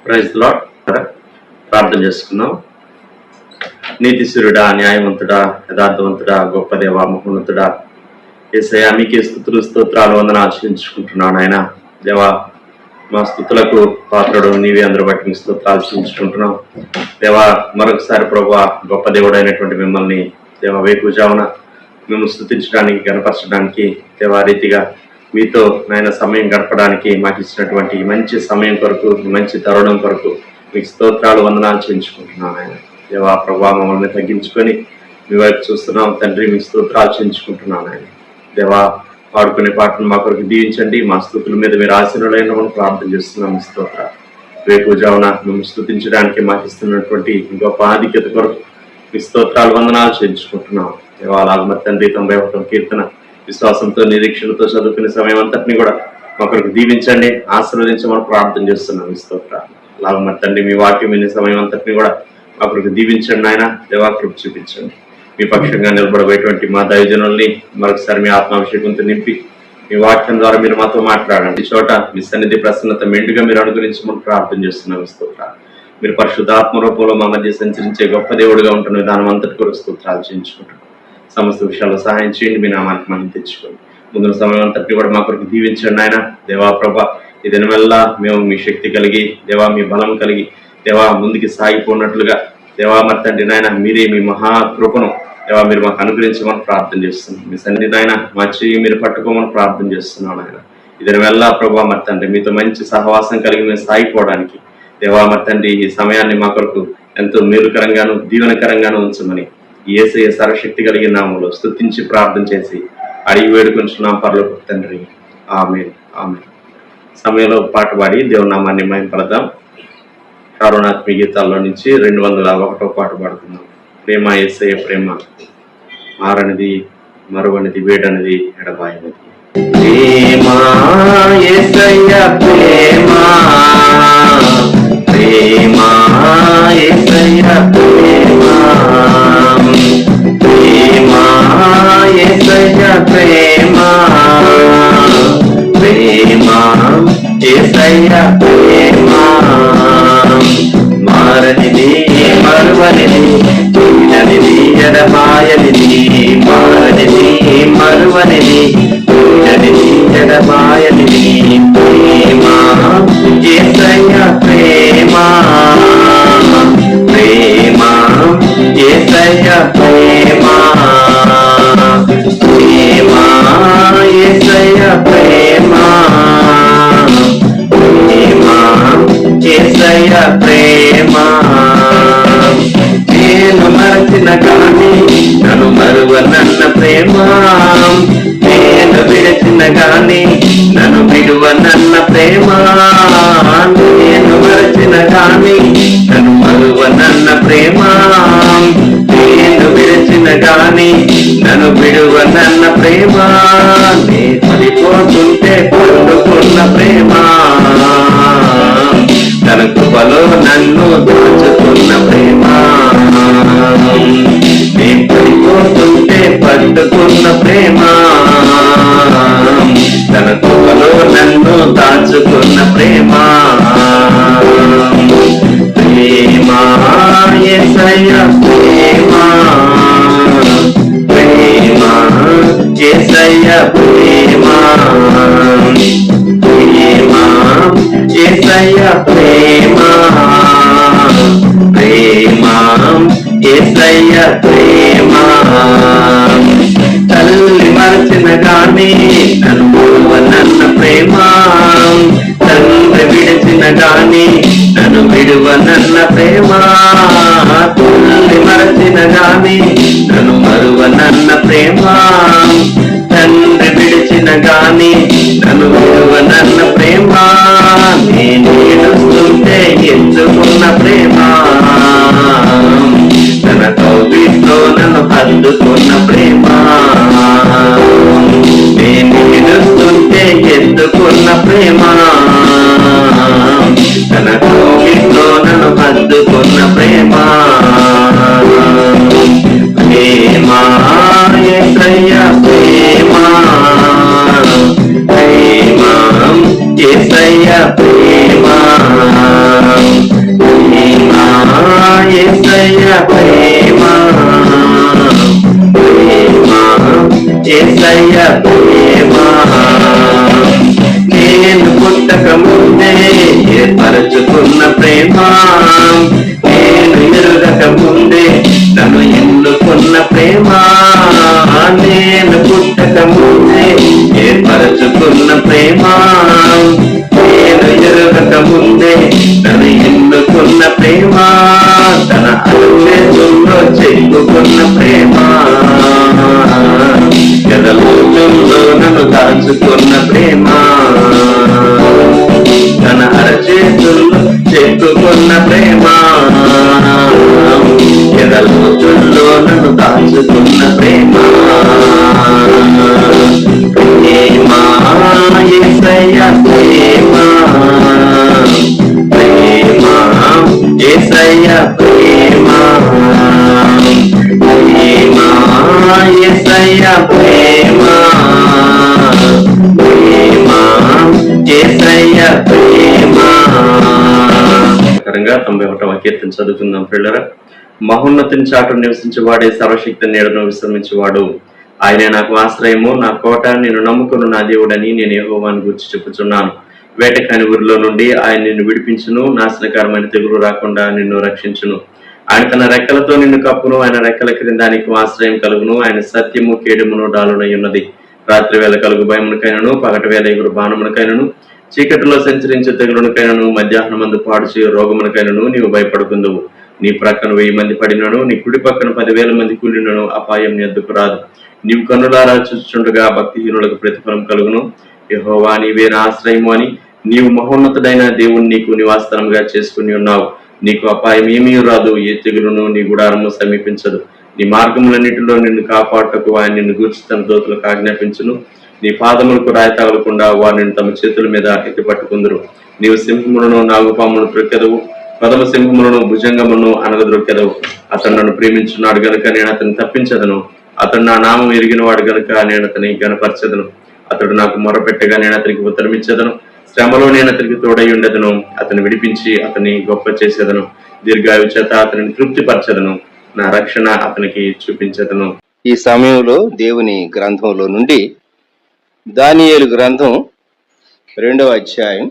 Praise the lord. ప్రార్థన చేసుకుందాం. నీతిశూరుడా, న్యాయవంతుడా, యథార్థవంతుడా, గొప్ప దేవ, మహోన్నతుడా, యేసయ్యా మీకే స్తుతులు స్తోత్రాలు వందనాలు ఆశీర్వదించుకుంటున్నాను. ఆయన దేవా, మా స్తుతులకు పాత్రుడు నీవే, అందరూ బట్టి మీ స్తోత్రాలు ఆశీర్వదించుకుంటున్నాం. దేవా, మరొకసారి ప్రభువా, గొప్ప దేవుడైనటువంటి మిమ్మల్ని దేవా వేకుజామున మేము స్తుతించడానికి, గణపరచడానికి, దేవా రీతిగా మీతో నాయన సమయం గడపడానికి మాకు ఇచ్చినటువంటి మంచి సమయం కొరకు, మంచి తరుణం కొరకు మీకు స్తోత్రాలు వందనాలు చెల్లించుకుంటున్నాను. ఆయన దేవా ప్రభా, మమ్మల్ని తగ్గించుకొని మీ వైపు చూస్తున్నాం తండ్రి, మీ స్తోత్రాలు చెల్లించుకుంటున్నాను. ఆయన దేవా, పాడుకునే పాటను మా కొరకు దీవించండి. మా స్తుతుల మీద మీరు ఆశీర్వాదైన ప్రార్థన చేస్తున్నాం. మీ స్తోత్రాలు వేకుజామున మేము స్తుతించడానికి మాకు ఇస్తున్నటువంటి గొప్ప ఆధిక్యత కొరకు మీ స్తోత్రాలు వందనాలు చెల్లించుకుంటున్నాం. దేవా, అలాగ తండ్రి 91వ కీర్తన విశ్వాసంతో నిరీక్షణతో చదువుకునే సమయం అంతటిని కూడా మా కొరకు దీవించండి, ఆశీర్వదించమని ప్రార్థన చేస్తున్నాం. మీ స్తోత్రాలు అలాగ తండ్రి మీ వాక్యం వినే సమయం అంతటిని కూడా మా కొరకు దీవించండి. ఆయన దేవా, కృప చూపించండి. మీ పక్షంగా నిలబడబోయేటువంటి మా దైవజనుల్ని మరొకసారి మీ ఆత్మాభిషేకంతో నింపి మీ వాక్యం ద్వారా మీరు మాతో మాట్లాడండి. ఈ చోట మీ సన్నిధి ప్రసన్నత మెండుగా మీరు అనుగ్రహించమని ప్రార్థన చేస్తున్నాం. స్తోత్రాలు మీరు పరిశుద్ధాత్మ రూపంలో మా మధ్య సంచరించే గొప్ప దేవుడిగా ఉంటున్న విధానం అంతటి కొరకు స్తోత్రాలు చేయించుకుంటున్నాం. సమస్త విషయాల్లో సహాయం చేయండి. మీ నామానికి మనం తెచ్చుకోండి. ముందున్న సమయం అంతటి కూడా మా కొరకు దీవించండి. ఆయన దేవా ప్రభా, ఈ దినమెల్లా మేము మీ శక్తి కలిగి, దేవా మీ బలం కలిగి, దేవా ముందుకి సాగిపోయినట్లుగా, దేవా మరి తండ్రి నాయన మీరే మీ మహాకృపను దేవా మీరు మాకు అనుగ్రహించమని ప్రార్థన చేస్తున్నాం. మీ సన్నిధి నాయన మా చెయ్యి మీరు పట్టుకోమని ప్రార్థన చేస్తున్నాను. ఆయన ఈ దినమెల్లా ప్రభా మరి తండ్రి మీతో మంచి సహవాసం కలిగి మేము సాగిపోవడానికి దేవా మరి తండ్రి ఈ సమయాన్ని మా కొరకు ఎంతో మేలుకరంగాను దీవెనకరంగాను ఉంచమని యేసయ్య సర్వశక్తి కలిగిన నామములో స్తుతించి ప్రార్థన చేసి అడిగి వేడుకొంచున్నాం పరలోకపు తండ్రి. ఆమేన్, ఆమేన్. సమయంలో పాట పాడి దేవుని నామాన్ని మహిమపడదాం. కరుణాత్మక గీతాల్లో నుంచి 201వ పాట పాడుతున్నాం. ప్రేమ యేసయ్య ప్రేమ, మారనిది మరువనిది వేడనిది ఎడబాయనిది. ప్రేమ యేసయ్య ప్రేమ, ప్రేమ యేసయ్య ప్రేమ, ప్రేమ యేసయ్య ప్రేమ, ప్రేమ యేసయ్య ప్రేమ, మారనిది మరువనిది వీడనిది ఎడబాయనిది, మారనిది మరువనిది వీడనిది ఎడబాయనిది. ప్రేమ యేసయ్య ప్రేమ, ప్రేమ యేసయ్య ప్రేమ, ప్రేమ యేసయ్య ప్రేమ, ప్రేమ యేసయ్య ప్రేమ. నేను మరచిన కానీ నన్ను మరువనన్న ప్రేమ, నేను విడచిన కానీ నన్ను విడువనన్న ప్రేమ, నేను మరచిన కానీ నన్ను మరువనన్న ప్రేమ, నేను విడచిన కానీ నన్ను విడువనన్న ప్రేమ, నే పడిపోతుంటే పడుకున్న ప్రేమ, తన కృపలో నన్ను దాచుకున్న ప్రేమ, నే పడిపోతుంటే పట్టుకున్న ప్రేమ, తన కృపలో నన్ను దాచుకున్న ప్రేమ. ప్రేమ యేసయ్య ప్రేమ, ప్రేమ యేసయ్య ప్రేమ, ప్రేమ యేసయ్య ప్రేమ, ప్రేమ యేసయ్య ప్రేమ. తల్లి మరచిన కానీ నన్ను మరువనన్న ప్రేమ, తండ్రి విడిచిన కానీ నన్ను విడువనన్న ప్రేమ, తల్లి మరచిన కానీ నన్ను మరువనన్న ప్రేమ, తండ్రి విడిచిన కానీ నన్ను విడువనన్న ప్రేమ, నేను ఏడుస్తుంటే ఎత్తుకున్న ప్రేమ, తన కౌగిట్లో నన్ను హత్తుకున్న ప్రేమ, నేను ఏడుస్తుంటే ఎత్తుకున్న ప్రేమ, తన కౌగిట్లో నన్ను హత్తుకున్న ప్రేమ. ప్రేమ యేసయ్య ప్రేమ, ప్రేమ యేసయ్య ప్రేమ, నేను ఎరుగక ముందే నన్ను ఎన్నుకున్న ప్రేమ, నేను పుట్టక ముందే ఏర్పరచుకున్న ప్రేమ, నేను ఎరుగక ముందే నన్ను ఎన్నుకున్న ప్రేమ, తన అరచేతుల్లో చెక్కుకున్న ప్రేమ, ఎదలోతుల్లో నన్ను దాచుకున్న ప్రేమ, తన అరచేతుల్లో చెక్కుకున్న ప్రేమ, ఎదలోతుల్లో నన్ను దాచుకున్న ప్రేమ, ప్రేమ యేసయ్య ప్రేమ, ప్రేమ యేసయ్య ప్రేమ, ప్రేమ యేసయ్య ప్రేమ, ప్రేమ యేసయ్య ప్రేమ. 91వ కీర్తన చదువుకుందాం పిల్లరా. మహోన్నతిని చాటు నివసించేవాడే సర్వశక్తి నీడను విశ్రమించేవాడు. ఆయనే నాకు ఆశ్రయము, నా కోట, నేను నమ్ముకున్న నా దేవుడని నేను యెహోవాను గురించి చెప్పుచున్నాను. వేటకాని ఊరిలో నుండి ఆయన నిన్ను విడిపించును, నాశనకరమైన తెగులు రాకుండా నిన్ను రక్షించును. ఆయన తన రెక్కలతో నిన్ను కప్పును, ఆయన రెక్కల క్రింద నీకు ఆశ్రయం కలుగును. ఆయన సత్యము కేడుమును డాలునై ఉన్నది. రాత్రి వేళ కలుగు భయమునకైనను, పగటి వేళ ఎగురు బాణమునకైనను, చీకటిలో సంచరించే తెగులునకైనను, మధ్యాహ్నం మందు పాడుచే రోగమునకైనను నీవు భయపడుకుందువు. నీ ప్రక్కన 1000 మంది పడినను, నీ కుడి పక్కన 10,000 మంది కూలినను అపాయం నీ ఎద్దుకు రాదు. నీవు కన్నులారా చూచుచుండగా భక్తిహీనులకు ప్రతిఫలం కలుగును. యెహోవా నీవే నా ఆశ్రయము అని నీవు మహోన్నతుడైన దేవుని నీకు నివాసస్థలంగా చేసుకుని ఉన్నావు. నీకు అపాయం ఏమీ రాదు, ఏ తెగులును నీ గుడారము సమీపించదు. నీ మార్గములన్నిటిలో నిన్ను కాపాడుటకు ఆయన నిన్ను గూర్చి తన దూతలకు ఆజ్ఞాపించును. నీ పాదములకు రాయి తగలకుండా వారిని తమ చేతుల మీద ఎత్తి పట్టుకుందరు. నీవు సింహములను, నాగుపామును త్రొక్కెదవు, పదమ సింహములను, భుజంగమును అనగద్రొక్కెదవు. అతను నన్ను ప్రేమించున్నాడు గనుక నేను అతన్ని తప్పించదను. అతడు నా నామం ఎరిగిన వాడు గనుక నేను అతని గనపరచదను. అతడు నాకు మొరపెట్టగా నేను అతనికి ఉత్తరమిచ్చేదను. శ్రమలో నేను అతనికి తోడై ఉండేదను. అతను విడిపించి అతన్ని గొప్ప చేసేదను. దీర్ఘాయు చేత అతనిని తృప్తిపరచదను. నా రక్షణ అతనికి చూపించదను. ఈ సమయంలో దేవుని గ్రంథంలో నుండి దానియేలు గ్రంథం 2వ అధ్యాయం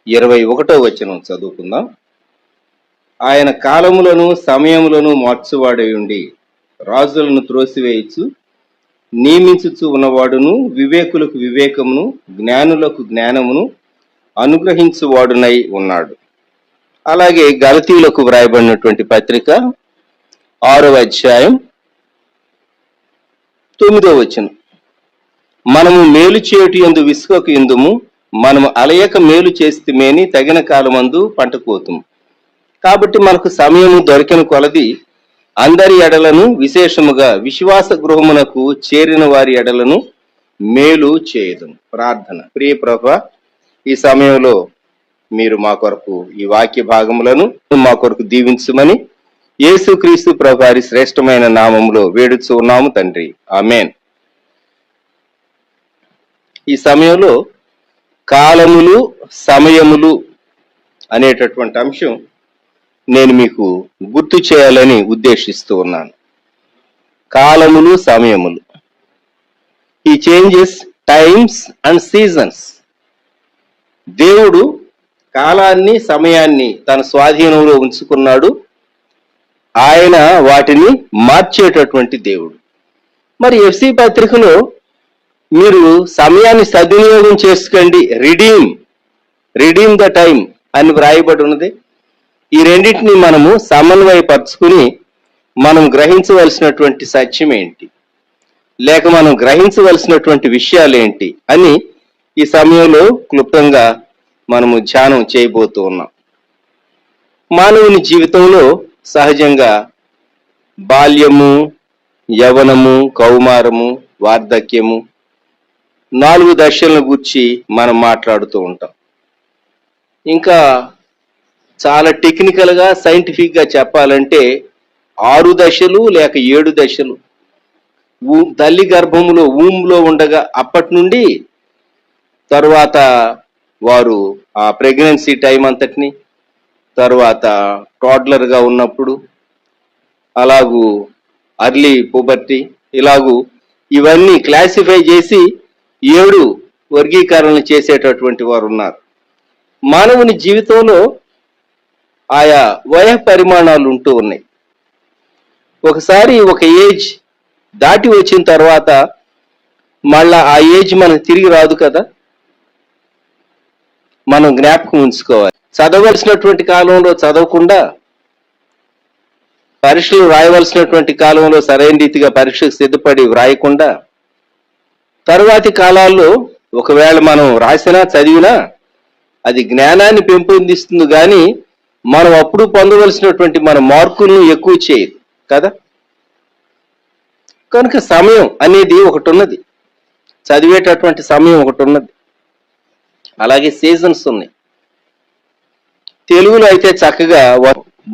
21వ వచనం చదువుకుందాం. ఆయన కాలములను సమయములను మార్చువాడై ఉండి రాజులను త్రోసివేయచ్చు, నియమించుచు ఉన్నవాడును, వివేకులకు వివేకమును, జ్ఞానులకు జ్ఞానమును అనుగ్రహించువాడునై ఉన్నాడు. అలాగే గలతీయులకు వ్రాయబడినటువంటి పత్రిక 6వ అధ్యాయం 9వ వచనం. మనము మేలు చేయుట యందు విసుకకు ఎందుము, మనము అలయక మేలు చేస్తేమేని తగిన కాలమందు పంట కోతుము. కాబట్టి మనకు సమయము దొరికిన కొలది అందరి ఎడలను, విశేషముగా విశ్వాస గృహమునకు చేరిన వారి ఎడలను మేలు చేయదుము. ప్రార్థన. ప్రియ ప్రభువా, ఈ సమయంలో మీరు మా కొరకు ఈ వాక్య భాగములను మా కొరకు దీవించమని యేసుక్రీస్తు ప్రభువారి శ్రేష్టమైన నామములో వేడుచు ఉన్నాము తండ్రి. ఆమేన్. ఈ సమయంలో కాలములు, సమయములు అనేటటువంటి అంశం నేను మీకు గుర్తు చేయాలని ఉద్దేశిస్తూ ఉన్నాను. కాలములు, సమయములు. ఈ చేంజెస్ టైమ్స్ అండ్ సీజన్స్. దేవుడు కాలాన్ని, సమయాన్ని తన స్వాధీనంలో ఉంచుకున్నాడు. ఆయన వాటిని మార్చేటటువంటి దేవుడు. మరి ఎఫ్సి పత్రికలో మీరు సమయాన్ని సద్వినియోగం చేసుకోండి, రిడీమ్ ద టైం అని వ్రాయబడి ఉన్నది. ఈ రెండింటిని మనము సమన్వయపరుచుకుని మనం గ్రహించవలసినటువంటి సత్యం ఏంటి, లేక మనం గ్రహించవలసినటువంటి విషయాలు ఏంటి అని ఈ సమయంలో క్లుప్తంగా మనము ధ్యానం చేయబోతూ ఉన్నాం. మానవుని జీవితంలో సహజంగా బాల్యము, యవనము, కౌమారము, వార్ధక్యము 4 దశలను గురించి మనం మాట్లాడుతూ ఉంటాం. ఇంకా చాలా టెక్నికల్గా, సైంటిఫిక్గా చెప్పాలంటే 6 దశలు లేక 7 దశలు. తల్లి గర్భములో ఊమ్లో ఉండగా అప్పటి నుండి తరువాత వారు ఆ ప్రెగ్నెన్సీ టైం అంతటిని, తరువాత టోడ్లర్గా ఉన్నప్పుడు, అలాగూ అర్లీ పుబర్టీ, ఇలాగూ ఇవన్నీ క్లాసిఫై చేసి 7 వర్గీకరణలు చేసేటటువంటి వారు ఉన్నారు. మానవుని జీవితంలో ఆయా వయ పరిమాణాలు ఉంటూ ఉన్నాయి. ఒకసారి ఒక ఏజ్ దాటి వచ్చిన తర్వాత మళ్ళా ఆ ఏజ్ మనకు తిరిగి రాదు కదా, మనం జ్ఞాపకం ఉంచుకోవాలి. చదవలసినటువంటి కాలంలో చదవకుండా, పరీక్షలు రాయవలసినటువంటి కాలంలో సరైన రీతిగా పరీక్షకు సిద్ధపడి వ్రాయకుండా, తరువాతి కాలాల్లో ఒకవేళ మనం రాసినా చదివినా అది జ్ఞానాన్ని పెంపొందిస్తుంది కానీ మనం అప్పుడు పొందవలసినటువంటి మన మార్కులను ఎక్కువ చేయదు కదా. కనుక సమయం అనేది ఒకటి ఉన్నది, చదివేటటువంటి సమయం ఒకటి ఉన్నది. అలాగే సీజన్స్ ఉన్నాయి. తెలుగులో అయితే చక్కగా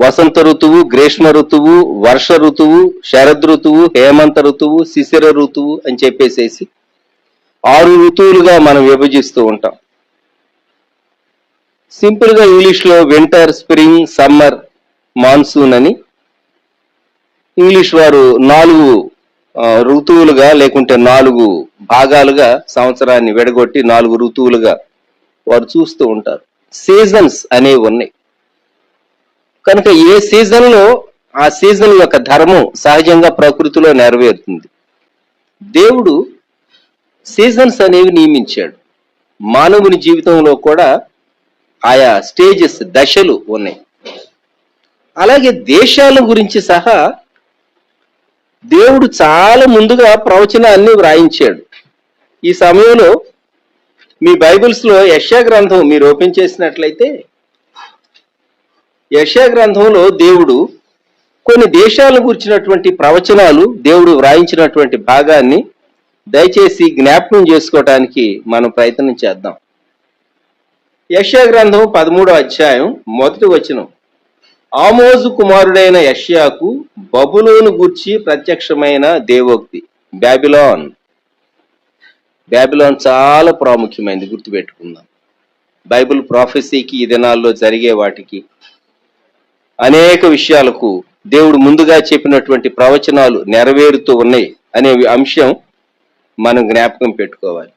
వసంత ఋతువు, గ్రీష్మ ఋతువు, వర్ష ఋతువు, శరద్ ఋతువు, హేమంత ఋతువు, శిశిర ఋతువు అని చెప్పేసేసి 6 ఋతువులుగా మనం విభజిస్తూ ఉంటాం. సింపుల్ గా ఇంగ్లీష్ లో వింటర్, స్ప్రింగ్, సమ్మర్, మాన్సూన్ అని ఇంగ్లీష్ వారు 4 ఋతువులుగా లేకుంటే 4 భాగాలుగా సంవత్సరాన్ని విడగొట్టి 4 ఋతువులుగా వారు చూస్తూ ఉంటారు. సీజన్స్ అనేవి ఉన్నాయి. కనుక ఏ సీజన్ లో ఆ సీజన్ యొక్క ధర్మం సహజంగా ప్రకృతిలో నెరవేరుతుంది. దేవుడు సీజన్స్ అనేవి నియమించాడు. మానవుని జీవితంలో కూడా ఆయా స్టేజెస్, దశలు ఉన్నాయి. అలాగే దేశాల గురించి సహా దేవుడు చాలా ముందుగా ప్రవచనాన్ని వ్రాయించాడు. ఈ సమయంలో మీ బైబిల్స్ లో యెషయా గ్రంథం మీరు ఓపెన్ చేసినట్లయితే, యెషయా గ్రంథంలో దేవుడు కొన్ని దేశాల గురించినటువంటి ప్రవచనాలు దేవుడు వ్రాయించినటువంటి భాగాన్ని దయచేసి జ్ఞాపకం చేసుకోవటానికి మనం ప్రయత్నం చేద్దాం. యెషయా గ్రంథం 13వ అధ్యాయం 1వ వచనం. ఆమోజు కుమారుడైన యెషయాకు బబులోను గూర్చి ప్రత్యక్షమైన దేవోక్తి. బాబిలోన్. బాబిలోన్ చాలా ప్రాముఖ్యమైనది, గుర్తుపెట్టుకుందాం. బైబిల్ ప్రాఫెసీకి, ఈ దినాల్లో జరిగే వాటికి, అనేక విషయాలకు దేవుడు ముందుగా చెప్పినటువంటి ప్రవచనాలు నెరవేరుతూ ఉన్నాయి అనే అంశం మనం జ్ఞాపకం పెట్టుకోవాలి.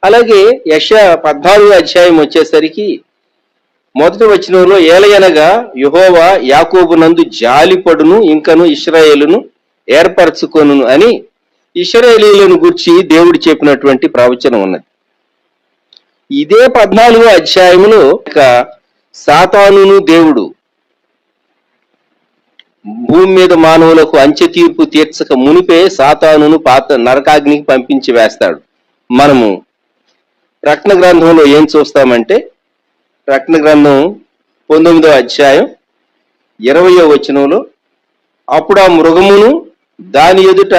అలాగే యెషయా 14వ అధ్యాయం వచ్చేసరికి 1వ వచనంలో, ఏలయనగా యెహోవా యాకోబునందు జాలిపడును, ఇంకను ఇశ్రాయేలును ఏర్పరచుకొనును అని ఇశ్రాయేలీయులను గురించి దేవుడు చెప్పినటువంటి ప్రవచనం ఉన్నది. ఇదే 14వ అధ్యాయంలో సాతానును దేవుడు భూమి మీద మానవులకు అంచె తీర్పు తీర్చక మునిపే సాతానును పాత నరకాగ్నికి పంపించి వేస్తాడు. మనము ప్రకటన గ్రంథంలో ఏం చూస్తామంటే, ప్రకటన గ్రంథం 19వ అధ్యాయం 20వ వచనంలో, అప్పుడు ఆ మృగమును దాని ఎదుట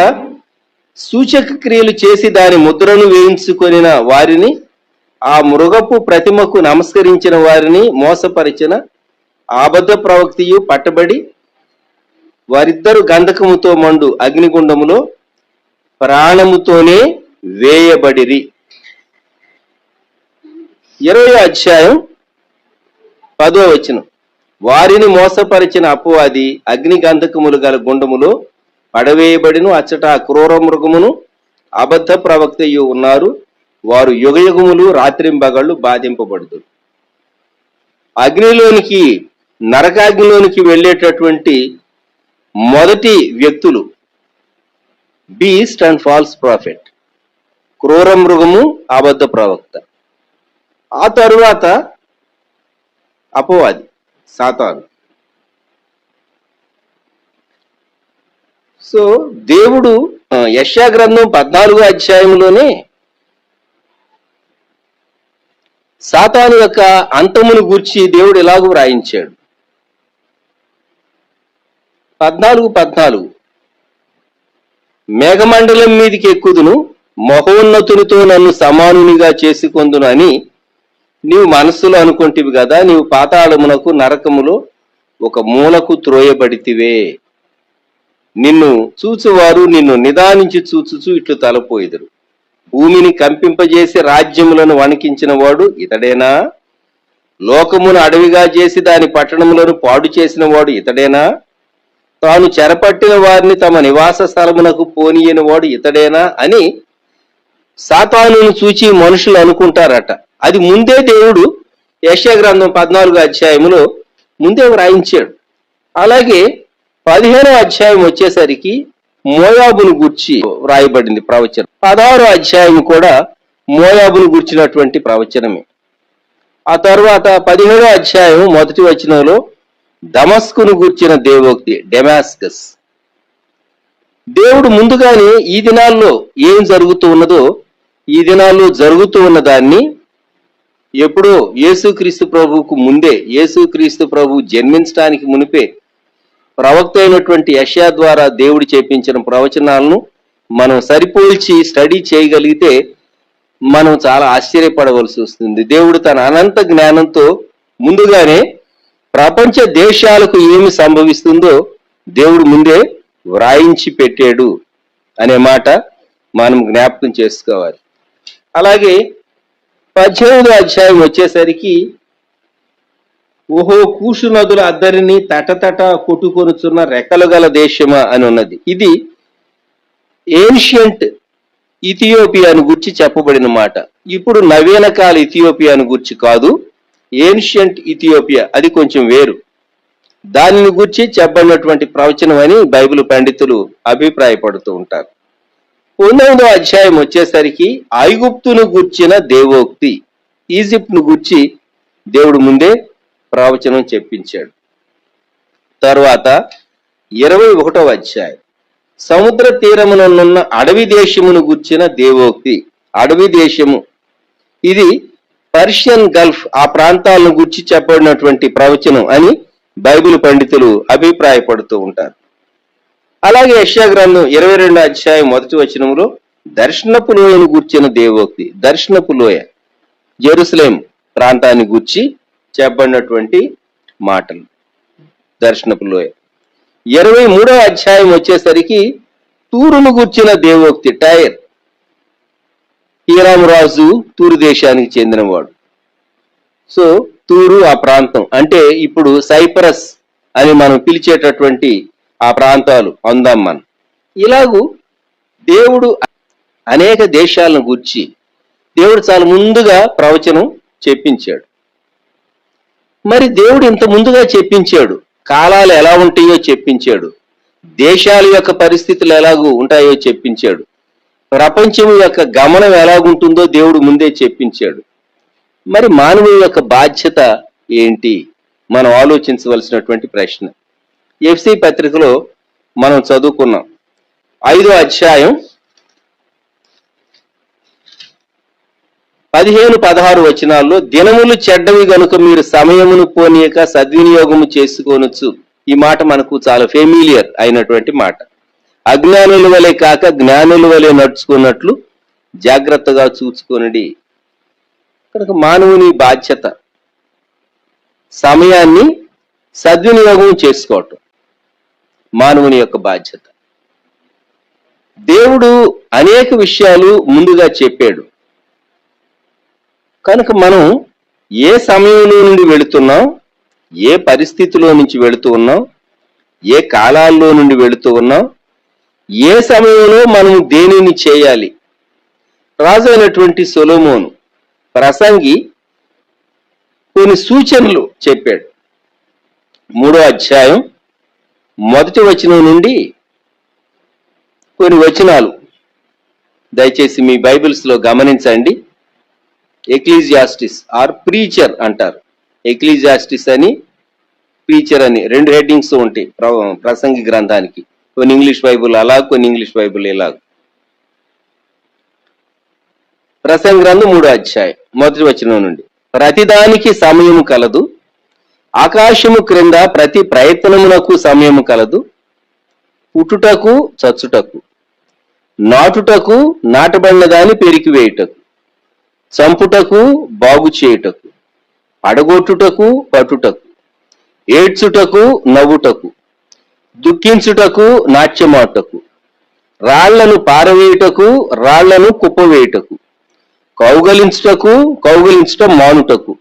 సూచక క్రియలు చేసి దాని ముద్రను వేయించుకొనిన వారిని, ఆ మృగపు ప్రతిమకు నమస్కరించిన వారిని మోసపరిచిన అబద్ధ ప్రవక్తయు పట్టబడి వారిద్దరు గంధకముతో మండు అగ్నిగుండములో ప్రాణముతోనే వేయబడిరి. 20వ అధ్యాయం 10వ వచనం. వారిని మోసపరిచిన అపవాది అగ్ని గంధకములు గల గుండములో పడవేయబడిను, అచ్చట క్రూర మృగమును అబద్ధ ప్రవక్తయు ఉన్నారు, వారు యుగయుగములు రాత్రింబగళ్ళు బాధింపబడుతారు. అగ్నిలోనికి, నరకాగ్నిలోనికి వెళ్ళేటటువంటి మొదటి వ్యక్తులు బీస్ట్ అండ్ ఫాల్స్ ప్రాఫిట్, క్రూర మృగము, అబద్ధ ప్రవక్త. ఆ తరువాత అపవాది, సాతాను. సో దేవుడు యెషయా గ్రంథం 14వ అధ్యాయంలోనే సాతాను యొక్క అంతమును గూర్చి దేవుడు ఎలాగూ వ్రాయించాడు. 14:14 మేఘమండలం మీదికి ఎక్కుదును, మహోన్నతునితో నన్ను సమానునిగా చేసుకొందును అని నీవు మనస్సులో అనుకుంటివి కదా, నీవు పాతాళమునకు, నరకములో ఒక మూలకు త్రోయబడితివే. నిన్ను చూచువారు నిన్ను నిదానించి చూచుచు ఇట్లు తలపోయిదురు. భూమిని కంపింపజేసి రాజ్యములను వణికించిన వాడు ఇతడేనా? లోకమును అడవిగా చేసి దాని పట్టణములను పాడు చేసిన వాడు ఇతడేనా? తాను చెరపట్టిన వారిని తమ నివాస స్థలమునకు పోనీయని వాడు ఇతడేనా అని సాతానును చూచి మనుషులు అనుకుంటారట. అది ముందే దేవుడు యెషయా గ్రంథం 14వ అధ్యాయములో ముందే వ్రాయించాడు. అలాగే 15వ అధ్యాయం వచ్చేసరికి మోయాబును గూర్చి వ్రాయబడింది ప్రవచనం. 16వ అధ్యాయం కూడా మోయాబును గూర్చినటువంటి ప్రవచనమే. ఆ తర్వాత 17వ అధ్యాయం 1వ వచనంలో దమస్కును గూర్చిన దేవోక్తి, డెమాస్కస్. దేవుడు ముందుగానే ఈ దినాల్లో ఏం జరుగుతూ ఉన్నదో, ఈ దినాల్లో జరుగుతూ ఉన్న దాన్ని ఎప్పుడో యేసుక్రీస్తు ప్రభువుకు ముందే, యేసుక్రీస్తు ప్రభు జన్మించడానికి మునిపే ప్రవక్త అయినటువంటి యెషయా ద్వారా దేవుడు చేపించిన ప్రవచనాలను మనం సరిపోల్చి స్టడీ చేయగలిగితే మనం చాలా ఆశ్చర్యపడవలసి వస్తుంది. దేవుడు తన అనంత జ్ఞానంతో ముందుగానే ప్రపంచ దేశాలకు ఏమి సంభవిస్తుందో దేవుడు ముందే వ్రాయించి పెట్టాడు అనే మాట మనం జ్ఞాపకం చేసుకోవాలి. అలాగే 18వ అధ్యాయం వచ్చేసరికి ఓహో కూషు నదుల అద్దరిని తటతట కొట్టుకొనుచున్న రెక్కలు గల దేశమా అని ఉన్నది. ఇది ఏన్షియంట్ ఇథియోపియాను గురించి చెప్పబడిన మాట. ఇప్పుడు నవీన కాల ఇథియోపియాను గురించి కాదు, ఏన్షియంట్ ఇథియోపియా అది కొంచెం వేరు. దానిని గురించి చెప్పబడినటువంటి ప్రవచనం అని బైబిల్ పండితులు అభిప్రాయపడుతూ ఉంటారు. 19వ అధ్యాయం వచ్చేసరికి ఐగుప్తును గూర్చిన దేవోక్తి, ఈజిప్ట్ను గూర్చి దేవుడు ముందే ప్రవచనం చెప్పించాడు. తర్వాత 21వ అధ్యాయం సముద్ర తీరమునున్న అడవి దేశమును గూర్చిన దేవోక్తి. అడవి దేశము ఇది పర్షియన్ గల్ఫ్, ఆ ప్రాంతాలను గురించి చెప్పబడినటువంటి ప్రవచనం అని బైబిల్ పండితులు అభిప్రాయపడుతూ ఉంటారు. అలాగే యెషయా గ్రంథం 22వ అధ్యాయం 1వ వచనంలో దర్శనపు లోయను గూర్చిన దేవోక్తి. దర్శనపు లోయ జెరూసలేం ప్రాంతాన్ని గూర్చి చెప్పబడినటువంటి మాటలు, దర్శనపు లోయ. 23వ అధ్యాయం వచ్చేసరికి తూరును గూర్చిన దేవోక్తి, టైర్. హీరాము రాజు తూరు దేశానికి చెందినవాడు. సో తూరు ఆ ప్రాంతం అంటే ఇప్పుడు సైప్రస్ అని మనం పిలిచేటటువంటి ఆ ప్రాంతాలు అందాం మనం. ఇలాగూ దేవుడు అనేక దేశాలను గూర్చి దేవుడు చాలా ముందుగా ప్రవచనం చెప్పించాడు. మరి దేవుడు ఇంత ముందుగా చెప్పించాడు, కాలాలు ఎలా ఉంటాయో చెప్పించాడు, దేశాల యొక్క పరిస్థితులు ఎలాగూ ఉంటాయో చెప్పించాడు, ప్రపంచం యొక్క గమనం ఎలాగుంటుందో దేవుడు ముందే చెప్పించాడు. మరి మానవుని యొక్క బాధ్యత ఏంటి మనం ఆలోచించవలసినటువంటి ప్రశ్న. ఎఫ్సి పత్రికలో మనం చదువుకున్నాం 5వ అధ్యాయం 15-16 వచనాల్లో దినములు చెడ్డవి గనుక మీరు సమయమును పోనీయక సద్వినియోగము చేసుకోనొచ్చు. ఈ మాట మనకు చాలా ఫెమిలియర్ అయినటువంటి మాట. అజ్ఞానుల వలె కాక జ్ఞానుల వలె నడుచుకున్నట్లు జాగ్రత్తగా చూసుకొనడి. కనుక మానవుని బాధ్యత సమయాన్ని సద్వినియోగం చేసుకోవటం, మానవుని యొక్క బాధ్యత. దేవుడు అనేక విషయాలు ముందుగా చెప్పాడు. కనుక మనం ఏ సమయంలో నుండి వెళుతున్నాం, ఏ పరిస్థితిలో నుంచి వెళుతూ ఉన్నాం, ఏ కాలాల్లో నుండి వెళుతూ ఉన్నాం, ఏ సమయంలో మనం దేనిని చేయాలి. రాజు అయినటువంటి సొలొమోను ప్రసంగి కొన్ని సూచనలు చెప్పాడు. 3వ అధ్యాయం 1వ వచనం నుండి కొన్ని వచనాలు దయచేసి మీ బైబిల్స్ లో గమనించండి. ఎక్లీజియాస్టిస్ ఆర్ ప్రీచర్ అంటారు. ఎక్లీజియాస్టిస్ అని, ప్రీచర్ అని 2 హెడ్డింగ్స్ ఉంటాయి ప్రసంగి గ్రంథానికి. కొన్ని ఇంగ్లీష్ బైబుల్ అలా, కొన్ని ఇంగ్లీష్ బైబుల్ ఇలా. ప్రసంగి గ్రంథం 3వ అధ్యాయం 1వ వచనం నుండి ప్రతిదానికి సమయము కలదు, ఆకాశము క్రింద ప్రతి ప్రయత్నమునకు సమయము కలదు, పుట్టుటకు చచ్చుటకు, నాటుటకు నాటబడిన దాన్ని పెరికివేయుటకు, చంపుటకు బాగు చేయుటకు, పడగొట్టుటకు పట్టుటకు, ఏడ్చుటకు నవ్వుటకు, దుఃఖించుటకు నాట్యమాటకు, రాళ్లను పారవేయుటకు రాళ్లను కుప్పవేయుటకు, కౌగలించటం మానుటకు,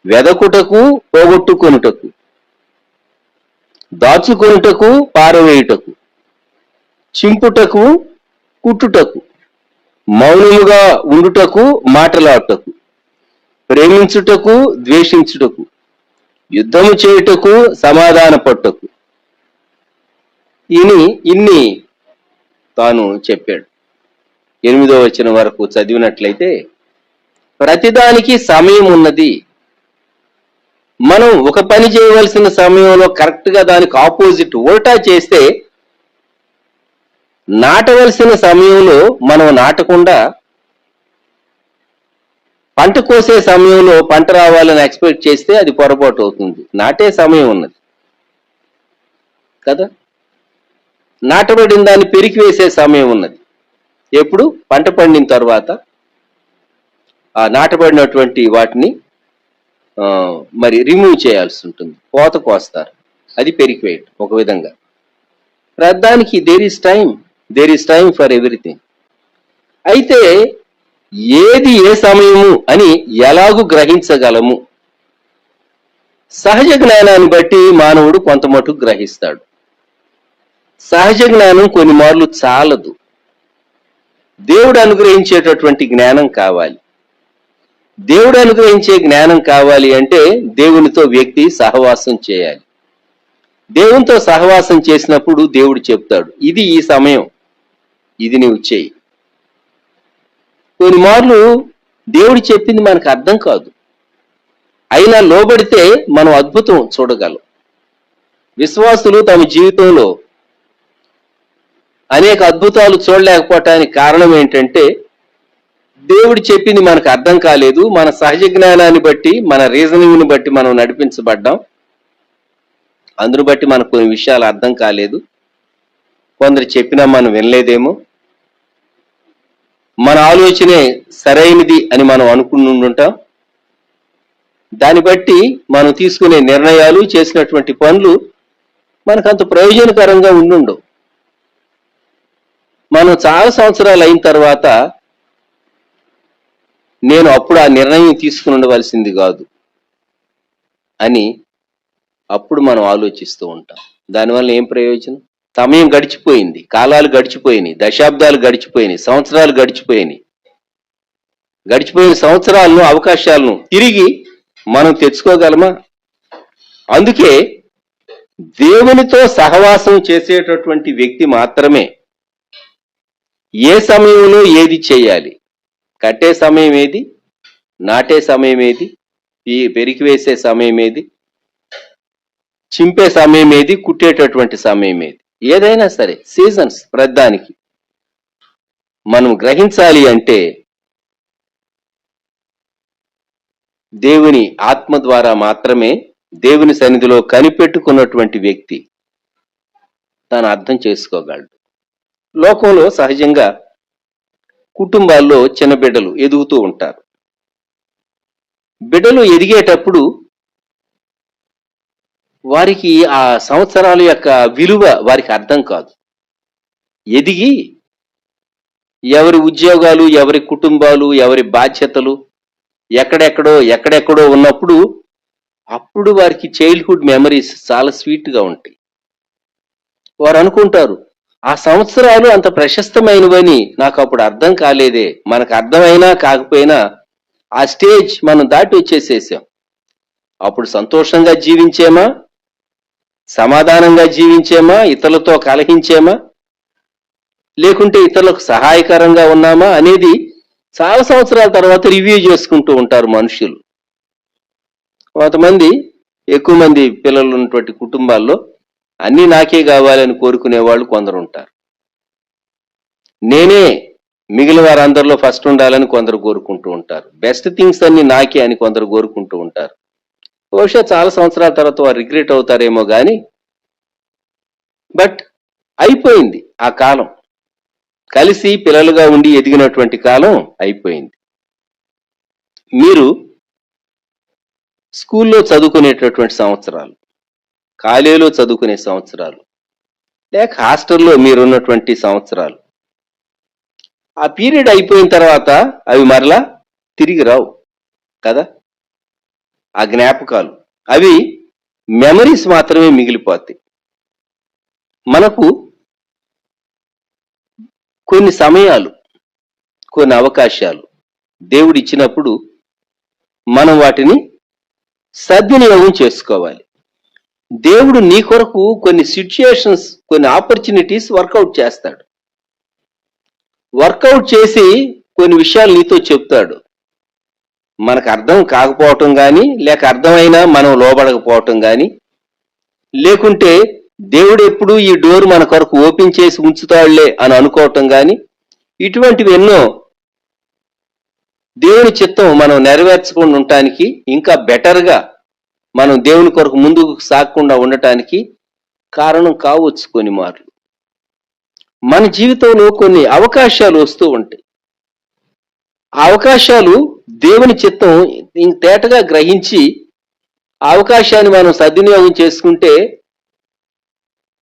వెదకుటకు పోగొట్టుకొనుటకు, దాచుకొనుటకు పారవేయుటకు, చింపుటకు కుట్టుటకు, మౌనముగా ఉండుటకు మాటలాడుటకు, ప్రేమించుటకు ద్వేషించుటకు, యుద్ధము చేయుటకు, సమాధాన పట్టుకు. ఇన్ని తాను చెప్పాడు. 8వ వచనం వరకు చదివినట్లయితే ప్రతిదానికి సమయం ఉన్నది. మనం ఒక పని చేయవలసిన సమయంలో కరెక్ట్ గా దానికి ఆపోజిట్ ఉల్టా చేస్తే, నాటవలసిన సమయంలో మనం నాటకుండా పంట కోసే సమయంలో పంట రావాలని ఎక్స్పెక్ట్ చేస్తే అది పొరపాటు అవుతుంది. నాటే సమయం ఉన్నది కదా, నాటబడిన దాన్ని పెరికి వేసే సమయం ఉన్నది. ఎప్పుడు? పంట పండిన తర్వాత ఆ నాటబడినటువంటి వాటిని మరి రిమూవ్ చేయాల్సి ఉంటుంది, కోత కోస్తారు, అది పెరికి వేయటం ఒక విధంగా. ప్రధానికి there is time for everything. అయితే ఏది ఏ సమయము అని ఎలాగూ గ్రహించగలము? సహజ జ్ఞానాన్ని బట్టి మానవుడు కొంత మటుకు గ్రహిస్తాడు. సహజ జ్ఞానం కొన్ని మార్లు చాలదు. దేవుడు అనుగ్రహించేటటువంటి జ్ఞానం కావాలి. దేవుడు అనుగ్రహించే జ్ఞానం కావాలి అంటే దేవునితో వ్యక్తి సహవాసం చేయాలి. దేవునితో సహవాసం చేసినప్పుడు దేవుడు చెప్తాడు, ఇది ఈ సమయం, ఇది నువ్వు చేయి. కొన్ని మార్లు దేవుడు చెప్పింది మనకు అర్థం కాదు, అయినా లోబడితే మనం అద్భుతం చూడగలం. విశ్వాసులు తమ జీవితంలో అనేక అద్భుతాలు చూడలేకపోవటానికి కారణం ఏంటంటే, దేవుడు చెప్పింది మనకు అర్థం కాలేదు. మన సహజ జ్ఞానాన్ని బట్టి, మన రీజనింగ్ని బట్టి మనం నడిపించబడ్డాం. అందును బట్టి మనకు కొన్ని విషయాలు అర్థం కాలేదు. కొందరు చెప్పినా మనం వినలేదేమో, మన ఆలోచనే సరైనది అని మనం అనుకుని ఉంటాం. దాన్ని బట్టి మనం తీసుకునే నిర్ణయాలు, చేసినటువంటి పనులు మనకు అంత ప్రయోజనకరంగా ఉండుండవు. మనం చాలా సంవత్సరాలు అయిన తర్వాత నేను అప్పుడు ఆ నిర్ణయం తీసుకుని ఉండవలసింది కాదు అని అప్పుడు మనం ఆలోచిస్తూ ఉంటాం. దానివల్ల ఏం ప్రయోజనం? సమయం గడిచిపోయింది, కాలాలు గడిచిపోయినాయి, దశాబ్దాలు గడిచిపోయినాయి, సంవత్సరాలు గడిచిపోయినాయి. గడిచిపోయిన సంవత్సరాలను, అవకాశాలను తిరిగి మనం తెచ్చుకోగలమా? అందుకే దేవునితో సహవాసం చేసేటటువంటి వ్యక్తి మాత్రమే ఏ సమయంలో ఏది చేయాలి, కట్టే సమయం ఏది, నాటే సమయం ఏది, పెరికి వేసే సమయం ఏది, చింపే సమయం ఏది, కుట్టేటటువంటి సమయం ఏది, ఏదైనా సరే సీజన్స్ ప్రతిదానికి మనం గ్రహించాలి అంటే దేవుని ఆత్మ ద్వారా మాత్రమే దేవుని సన్నిధిలో కనిపెట్టుకున్నటువంటి వ్యక్తి తాను అర్థం చేసుకోగలడు. లోకంలో సహజంగా కుటుంబాల్లో చిన్న బిడ్డలు ఎదుగుతూ ఉంటారు. బిడ్డలు ఎదిగేటప్పుడు వారికి ఆ సంవత్సరాల యొక్క విలువ వారికి అర్థం కాదు. ఎదిగి ఎవరి ఉద్యోగాలు, ఎవరి కుటుంబాలు, ఎవరి బాధ్యతలు ఎక్కడెక్కడో ఉన్నప్పుడు అప్పుడు వారికి చైల్డ్హుడ్ మెమరీస్ చాలా స్వీట్ గా ఉంటాయి. వారు అనుకుంటారు, ఆ సంవత్సరాలు అంత ప్రశస్తమైనవని నాకు అప్పుడు అర్థం కాలేదే. మనకు అర్థమైనా కాకపోయినా ఆ స్టేజ్ మనం దాటి వచ్చేసేసాం. అప్పుడు సంతోషంగా జీవించేమా, సమాధానంగా జీవించేమా, ఇతరులతో కలహించేమా, లేకుంటే ఇతరులకు సహాయకరంగా ఉన్నామా అనేది చాలా సంవత్సరాల తర్వాత రివ్యూ చేసుకుంటూ ఉంటారు మనుషులు. కొంతమంది, ఎక్కువ మంది పిల్లలు ఉన్నటువంటి కుటుంబాల్లో అన్నీ నాకే కావాలని కోరుకునే వాళ్ళు కొందరు ఉంటారు. నేనే మిగిలిన వారందరిలో ఫస్ట్ ఉండాలని కొందరు కోరుకుంటూ ఉంటారు. బెస్ట్ థింగ్స్ అన్ని నాకే అని కొందరు కోరుకుంటూ ఉంటారు. బహుశా చాలా సంవత్సరాల తర్వాత వారు రిగ్రెట్ అవుతారేమో కానీ, బట్ అయిపోయింది ఆ కాలం. కలిసి పిల్లలుగా ఉండి ఎదిగినటువంటి కాలం అయిపోయింది. మీరు స్కూల్లో చదువుకునేటటువంటి సంవత్సరాలు, కాలేజీలో చదువుకునే సంవత్సరాలు, లేక హాస్టల్లో మీరున్నటువంటి సంవత్సరాలు, ఆ పీరియడ్ అయిపోయిన తర్వాత అవి మరలా తిరిగి రావు కదా. ఆ జ్ఞాపకాలు, అవి మెమరీస్ మాత్రమే మిగిలిపోతాయి. మనకు కొన్ని సమయాలు, కొన్ని అవకాశాలు దేవుడు ఇచ్చినప్పుడు మనం వాటిని సద్వినియోగం చేసుకోవాలి. దేవుడు నీ కొరకు కొన్ని సిచ్యుయేషన్స్, కొన్ని ఆపర్చునిటీస్ వర్కౌట్ చేస్తాడు. వర్కౌట్ చేసి కొన్ని విషయాలు నీతో చెప్తాడు. మనకు అర్థం కాకపోవటం కానీ, లేక అర్థమైనా మనం లోబడకపోవటం కానీ, లేకుంటే దేవుడు ఎప్పుడు ఈ డోర్ మన కొరకు ఓపెన్ చేసి ఉంచుతాడులే అని అనుకోవటం కానీ, ఇటువంటివి ఎన్నో దేవుని చిత్తం మనం నెరవేర్చకుండా ఉండటానికి, ఇంకా బెటర్గా మనం దేవుని కొరకు ముందుకు సాగకుండా ఉండటానికి కారణం కావచ్చు. కొన్ని మార్లు మన జీవితంలో కొన్ని అవకాశాలు వస్తూ ఉంటాయి. ఆ అవకాశాలు దేవుని చిత్తం తేటగా గ్రహించి ఆ అవకాశాన్ని మనం సద్వినియోగం చేసుకుంటే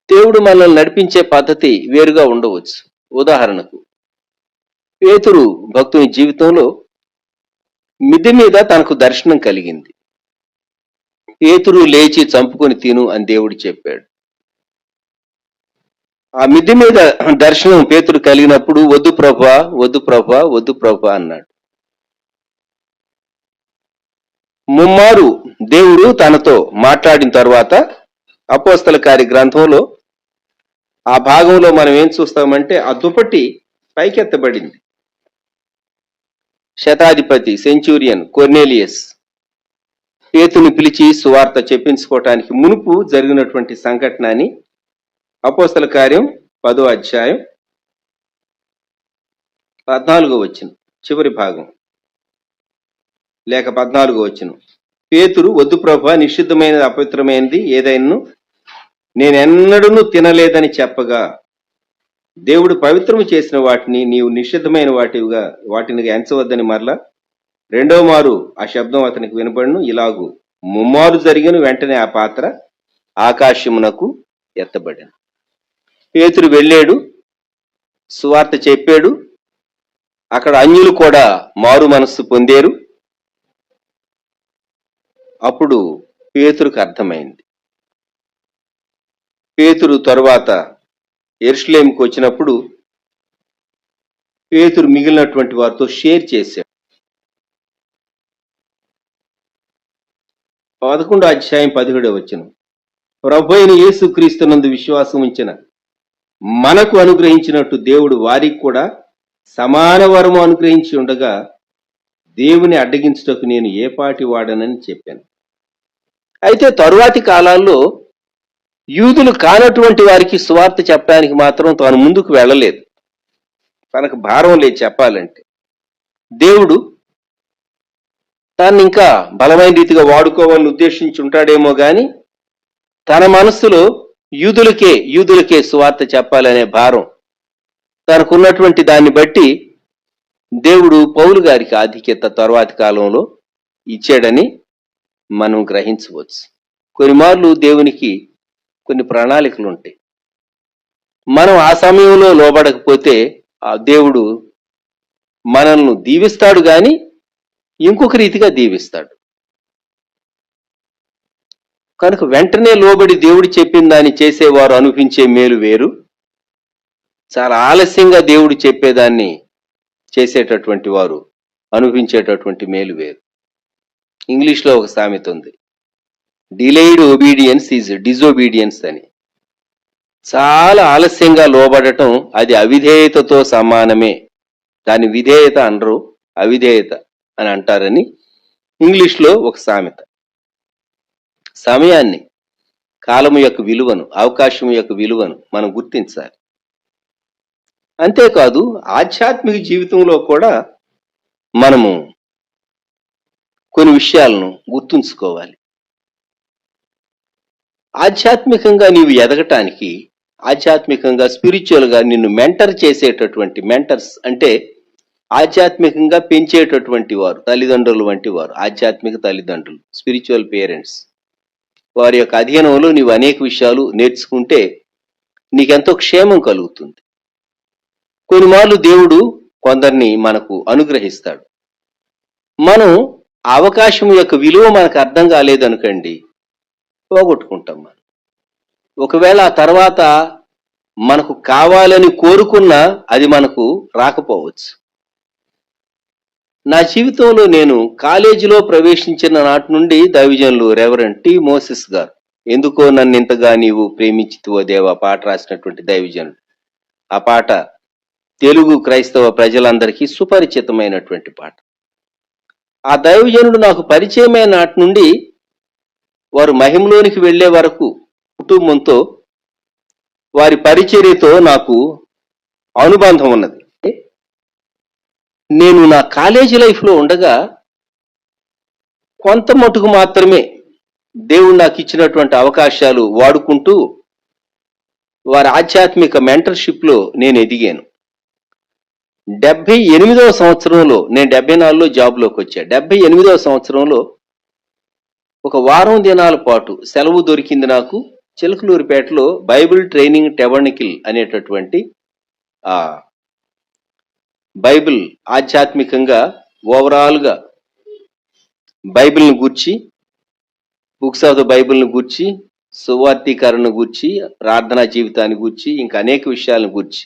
దేవుడు మనల్ని నడిపించే పద్ధతి వేరుగా ఉండవచ్చు. ఉదాహరణకు పేతురు భక్తుని జీవితంలో మిద్దె మీద తనకు దర్శనం కలిగింది. పేతురు లేచి చంపుకొని తిను అని దేవుడు చెప్పాడు. ఆ మిద్దె మీద దర్శనం పేతురు కలిగినప్పుడు వద్దు ప్రభా, వద్దు ప్రభా, వద్దు ప్రభా అన్నాడు. ముమ్మారు దేవుడు తనతో మాట్లాడిన తర్వాత అపోస్తల కార్య గ్రంథంలో ఆ భాగంలో మనం ఏం చూస్తామంటే ఆ దుప్పటి పైకెత్తబడింది. శతాధిపతి సెంచూరియన్ కొర్నేలియస్ పేతుని పిలిచి సువార్త చెప్పించుకోవటానికి మునుపు జరిగినటువంటి సంఘటన అని అపోస్తల కార్యం 10వ అధ్యాయం 14వ వచనం చివరి భాగం లేక 14వ వచనం. పేతురు వద్దు ప్రభా, నిషిద్ధమైనది అపవిత్రమైనది ఏదైనా నేనెన్నడూ తినలేదని చెప్పగా దేవుడు పవిత్రము చేసిన వాటిని నీవు నిషిద్ధమైన వాటిని ఎంచవద్దని మరలా రెండో మారు ఆ శబ్దం అతనికి వినబడును. ఇలాగూ ముమ్మారు జరిగిన వెంటనే ఆ పాత్ర ఆకాశమునకు ఎత్తబడిన. పేతురు వెళ్ళాడు, సువార్త చెప్పాడు. అక్కడ అన్యులు కూడా మారు మనస్సు పొందారు. అప్పుడు పేతురుకు అర్థమైంది. పేతురు తరువాత యెరూషలేముకు వచ్చినప్పుడు పేతురు మిగిలినటువంటి వారితో షేర్ చేశాడు. 11వ అధ్యాయం 17వ వచనం. ప్రభువైన యేసుక్రీస్తునందు విశ్వాసం ఉంచిన మనకు అనుగ్రహించినట్టు దేవుడు వారికి కూడా సమాన వరము అనుగ్రహించి ఉండగా దేవుని అడ్డగించుటకు నేను ఏ పాటి వాడనని చెప్పాను. అయితే తరువాతి కాలాల్లో యూదులు కానటువంటి వారికి సువార్త చెప్పడానికి మాత్రం తాను ముందుకు వెళ్ళలేదు. తనకు భారం లేదు చెప్పాలంటే. దేవుడు తాను ఇంకా బలమైన రీతిగా వాడుకోవాలని ఉద్దేశించి ఉంటాడేమో గాని తన మనస్సులో యూదులకే సువార్త చెప్పాలనే భారం తనకున్నటువంటి దాన్ని బట్టి దేవుడు పౌలు గారికి ఆధిక్యత తర్వాతి కాలంలో ఇచ్చాడని మనం గ్రహించవచ్చు. కొన్ని మార్లు దేవునికి కొన్ని ప్రణాళికలు ఉంటాయి. మనం ఆ సమయంలో లోబడకపోతే ఆ దేవుడు మనల్ని దీవిస్తాడు గాని ఇంకొక రీతిగా దీవిస్తాడు. కనుక వెంటనే లోబడి దేవుడు చెప్పిన దాన్ని చేసేవారు అనిపించే మేలు వేరు, చాలా ఆలస్యంగా దేవుడు చెప్పేదాన్ని చేసేటటువంటి వారు అనుభవించేటటువంటి మేలు వేరు. ఇంగ్లీష్లో ఒక సామెత ఉంది, డిలేయిడ్ ఒబీడియన్స్ ఈజ్ డిజొబీడియన్స్ అని. చాలా ఆలస్యంగా లోబడటం అది అవిధేయతతో సమానమే. దాని విధేయత అనరు, అవిధేయత అని అంటారని ఇంగ్లీష్లో ఒక సామెత. సమయాన్ని, కాలము యొక్క విలువను, అవకాశం యొక్క విలువను మనం గుర్తించాలి. అంతేకాదు ఆధ్యాత్మిక జీవితంలో కూడా మనము కొన్ని విషయాలను గుర్తుంచుకోవాలి. ఆధ్యాత్మికంగా నీవు ఎదగటానికి, ఆధ్యాత్మికంగా స్పిరిచువల్గా నిన్ను మెంటర్ చేసేటటువంటి మెంటర్స్ అంటే ఆధ్యాత్మికంగా పెంచేటటువంటి వారు, తల్లిదండ్రులు వంటి వారు, ఆధ్యాత్మిక తల్లిదండ్రులు, స్పిరిచువల్ పేరెంట్స్, వారి యొక్క అధీనంలో నీవు అనేక విషయాలు నేర్చుకుంటే నీకెంతో క్షేమం కలుగుతుంది. కొన్ని మార్లు దేవుడు కొందరిని మనకు అనుగ్రహిస్తాడు. మనం అవకాశం యొక్క విలువ మనకు అర్థం కాలేదనుకోండి, పోగొట్టుకుంటాం. మనం ఒకవేళ ఆ తర్వాత మనకు కావాలని కోరుకున్నా అది మనకు రాకపోవచ్చు. నా జీవితంలో నేను కాలేజీలో ప్రవేశించిన నాటి నుండి దైవజనులు రెవరెండ్ టి మోసెస్ గారు, ఎందుకో నన్ను ఇంతగా నీవు ప్రేమించితివో దేవా పాట రాసినటువంటి దైవజనుడు. ఆ పాట తెలుగు క్రైస్తవ ప్రజలందరికీ సుపరిచితమైనటువంటి పాట. ఆ దైవజనుడు నాకు పరిచయమైన నాటి నుండి వారు మహిమలోనికి వెళ్లే వరకు కుటుంబంతో వారి పరిచర్యతో నాకు అనుబంధం ఉన్నది. నేను నా కాలేజీ లైఫ్లో ఉండగా కొంత మటుకు మాత్రమే దేవుడు నాకు ఇచ్చినటువంటి అవకాశాలు వాడుకుంటూ వారి ఆధ్యాత్మిక మెంటర్షిప్లో నేను ఎదిగాను. 78వ సంవత్సరంలో, నేను 74లో జాబ్లోకి వచ్చా. 78వ సంవత్సరంలో ఒక వారం దినాల పాటు సెలవు దొరికింది నాకు. చిలకలూరిపేటలో బైబిల్ ట్రైనింగ్ టెబర్నికిల్ అనేటటువంటి బైబిల్ ఆధ్యాత్మికంగా ఓవరాల్గా బైబిల్ని గూర్చి, బుక్స్ ఆఫ్ ద బైబిల్ని గూర్చి, సువార్తీకరణను గూర్చి, ప్రార్థనా జీవితాన్ని గూర్చి, ఇంకా అనేక విషయాలను గూర్చి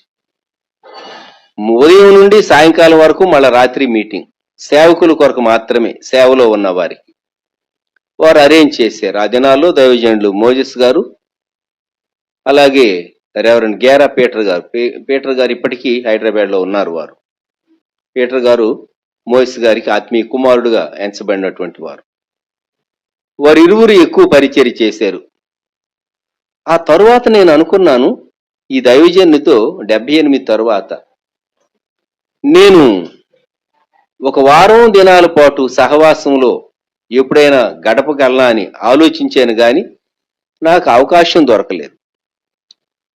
ఉదయం నుండి సాయంకాలం వరకు మళ్ళీ రాత్రి మీటింగ్, సేవకుల కొరకు మాత్రమే, సేవలో ఉన్న వారికి వారు అరేంజ్ చేశారు. ఆ దినాల్లో దైవజనులు మోజెస్ గారు, అలాగే రెవరెండ్ గేరా పీటర్ గారు ఇప్పటికీ హైదరాబాద్లో ఉన్నారు. వారు పీటర్ గారు మోజెస్ గారికి ఆత్మీయ కుమారుడుగా ఎంచబడినటువంటి వారు. వారు ఇరువురు ఎక్కువ పరిచర్య చేశారు. ఆ తరువాత నేను అనుకున్నాను, ఈ దైవజనునితో 78 తరువాత నేను ఒక వారం దినాల పాటు సహవాసంలో ఎప్పుడైనా గడపగలనా అని ఆలోచించాను, కానీ నాకు అవకాశం దొరకలేదు.